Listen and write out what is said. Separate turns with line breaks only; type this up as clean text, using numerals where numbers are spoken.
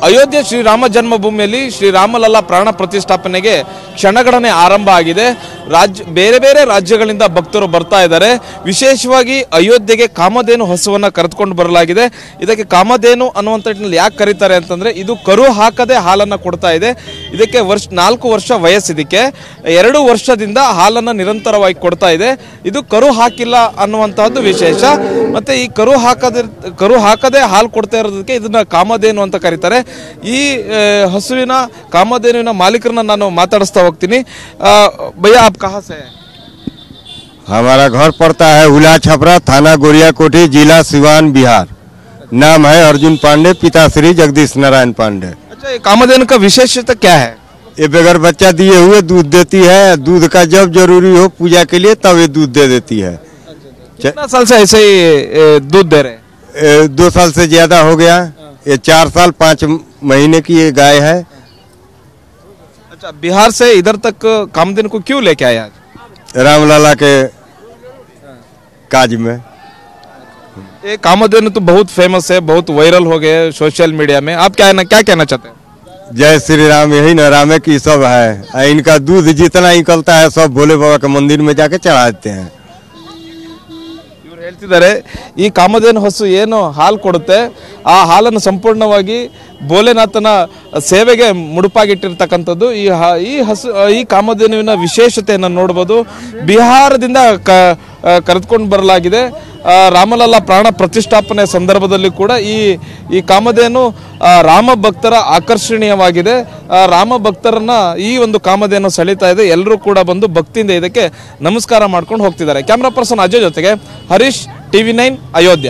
ಅಯೋಧ್ಯೆ ಶ್ರೀರಾಮ ಜನ್ಮಭೂಮಿಯಲ್ಲಿ ಶ್ರೀರಾಮಲಲ್ಲಾ ಪ್ರಾಣ ಪ್ರತಿಷ್ಠಾಪನೆಗೆ ಕ್ಷಣಗಣನೆ ಆರಂಭ ಆಗಿದೆ. ಬೇರೆ ಬೇರೆ ರಾಜ್ಯಗಳಿಂದ ಭಕ್ತರು ಬರ್ತಾ ಇದ್ದಾರೆ. ವಿಶೇಷವಾಗಿ ಅಯೋಧ್ಯೆಗೆ ಕಾಮಧೇನು ಹಸುವನ್ನು ಕರೆದುಕೊಂಡು ಬರಲಾಗಿದೆ. ಇದಕ್ಕೆ ಕಾಮಧೇನು ಅನ್ನುವಂಥ ನಿಟ್ಟಿನಲ್ಲಿ ಯಾಕೆ ಕರೀತಾರೆ ಅಂತಂದರೆ, ಇದು ಕರು ಹಾಕದೆ ಹಾಲನ್ನು ಕೊಡ್ತಾ ಇದೆ. ಇದಕ್ಕೆ 4 ವರ್ಷ ವಯಸ್ಸಿದಕ್ಕೆ 2 ವರ್ಷದಿಂದ ಹಾಲನ್ನು ನಿರಂತರವಾಗಿ ಕೊಡ್ತಾ ಇದೆ. ಇದು ಕರು ಹಾಕಿಲ್ಲ ಅನ್ನುವಂತಹದ್ದು ವಿಶೇಷ. ಮತ್ತೆ ಈ ಕರು ಹಾಕದೆ ಹಾಲು ಕೊಡ್ತಾ ಇರೋದಕ್ಕೆ ಇದನ್ನ ಕಾಮಧೇನು ಅಂತ ಕರೀತಾರೆ. ಈ ಹಸುವಿನ ಕಾಮಧೇನುವಿನ ಮಾಲೀಕರನ್ನ ನಾನು ಮಾತಾಡಿಸ್ತಾ ಹೋಗ್ತೀನಿ. भैया आप कहाँ से हैं?
हमारा घर पड़ता है हुला छपरा, थाना गोरियाकोटी, जिला सिवान, बिहार। नाम है अर्जुन पांडे, पिताश्री जगदीश नारायण पांडे।
अच्छा, ये कामधेनु का विशेषता क्या है?
ये बगैर बच्चा दिए हुए दूध देती है। दूध का जब जरूरी हो पूजा के लिए तब ये दूध दे देती है।
कितना साल से ऐसे ही दूध दे रहे हैं?
2 साल से ज्यादा हो गया। ये 4 साल 5 महीने की ये गाय है।
अच्छा, बिहार से इधर तक कामधेनु को क्यों लेके आए आज?
रामलला के काज में।
ये कामधेनु तो बहुत फेमस है, बहुत वायरल हो गए सोशल मीडिया में. आप क्या कहना चाहते हैं?
जय श्री राम। यही न राम की सब है। इनका दूध जितना निकलता है सब भोले बाबा के मंदिर में जाके चढ़ा देते हैं।
ಇವರು ಹೇಳ್ತಿದ್ದಾರೆ, ಈ ಕಾಮಧೇನು ಹಸು ಏನು ಹಾಲು ಕೊಡುತ್ತೆ, ಆ ಹಾಲನ್ನು ಸಂಪೂರ್ಣವಾಗಿ ಭೋಲೆನಾಥನ ಸೇವೆಗೆ ಮುಡುಪಾಗಿಟ್ಟಿರ್ತಕ್ಕಂಥದ್ದು. ಈ ಕಾಮಧೇನುವಿನ ವಿಶೇಷತೆಯನ್ನು ನೋಡ್ಬೋದು. ಬಿಹಾರದಿಂದ ಕರೆದುಕೊಂಡು ಬರಲಾಗಿದೆ. ರಾಮಲಲ್ಲಾ ಪ್ರಾಣ ಪ್ರತಿಷ್ಠಾಪನೆ ಸಂದರ್ಭದಲ್ಲಿ ಕೂಡ ಈ ಕಾಮಧೇನು ರಾಮ ಭಕ್ತರ ಆಕರ್ಷಣೀಯವಾಗಿದೆ. ರಾಮ ಭಕ್ತರನ್ನ ಈ ಒಂದು ಕಾಮಧೇನು ಸೆಳೀತಾ ಇದೆ. ಎಲ್ಲರೂ ಕೂಡ ಬಂದು ಭಕ್ತಿಯಿಂದ ಇದಕ್ಕೆ ನಮಸ್ಕಾರ ಮಾಡ್ಕೊಂಡು ಹೋಗ್ತಿದ್ದಾರೆ. ಕ್ಯಾಮ್ರಾ ಪರ್ಸನ್ ಅಜಯ್ ಜೊತೆಗೆ ಹರೀಶ್, TV9 ಅಯೋಧ್ಯ.